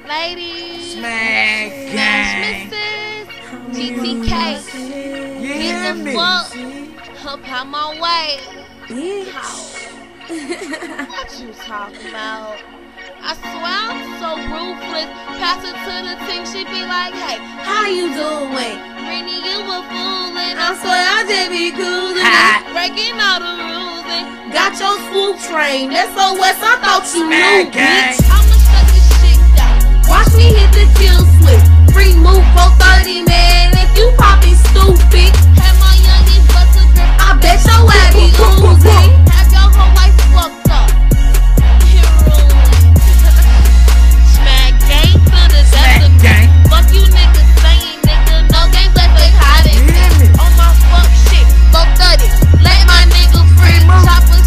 Ladies, Smack gang, GTK, get the fuck up out my way. What you talking about? I swear I'm so ruthless. Pass it to the team, she be like, hey, how you doing? Rennie, you a fool, and I swear I just be coolin', breaking all the rules and got your swoop train. That's so West, I thought you knew, bitch. I'ma shut this shit down. Watch me hit the kill switch. Free move 430, man. If you poppin' stupid, Have my youngest bust a grip. I bet your ass be losing. Have your whole life fucked up. Smack gang to the death of me. Fuck you niggas saying, nigga. No game, let's play hide and seek. On my fuck shit, 430. Let my nigga free.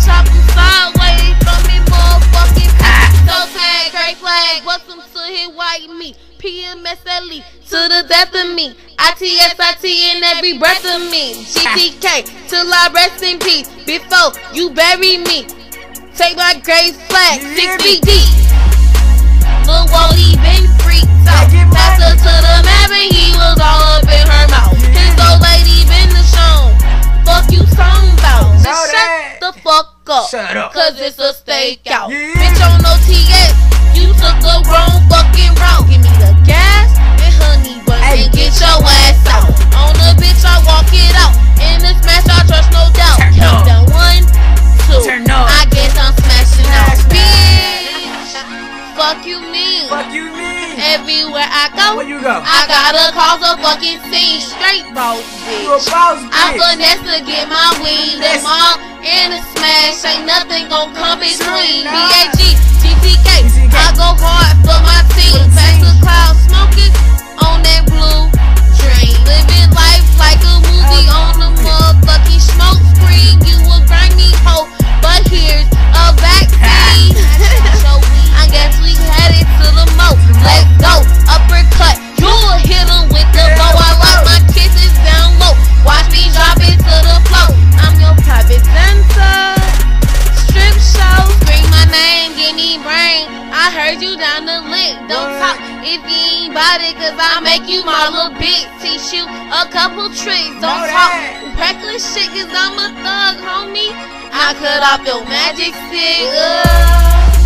Chop him sideways. Throw me motherfucking pack. So tag, great flag. What's some to hit white meat? PMSLE to the death of me. ITSIT in every breath of me. GTK till I rest in peace. Before you bury me, take my grave flag 6 feet deep. Lil' Wally been freaked out. Pass her to the map and he was all up in her mouth. His old lady been the shown. Fuck you talking about? Just shut the fuck up. Shut up. Cause it's a stakeout. Yeah. Bitch on OTS, you took the wrong fucking route. Give me the gas and honey bun and get your ass out. On the bitch I walk it out. In the smash I trust no doubt. Count down 1, 2. I guess I'm smashing out. Bitch, fuck you mean? Fuck you mean? Everywhere I go, Where you go? I gotta cause a fucking scene. Straight boss bitch. You a boss I bitch. finesse to get my weed. The mall and the smash. Ain't nothing gon' come between. BAG, GTK. I go hard for my team. Pass the cloud smoking on that blue dream. Living life like a movie on the motherfucking smoke screen. You a grimy hoe, but here's a vaccine. I guess we headed to the mo. Let's go, uppercut. You'll hit him with the bow. I like my kisses down low. Watch me drop it to the floor. I'm your private dancer. Strip show, scream my name, give me brain. I heard you down the lick. Don't talk if you ain't bout it, cause I'll make you my little bitch. Teach you a couple tricks. Don't talk reckless shit, cause I'm a thug, homie. I cut off your magic stick.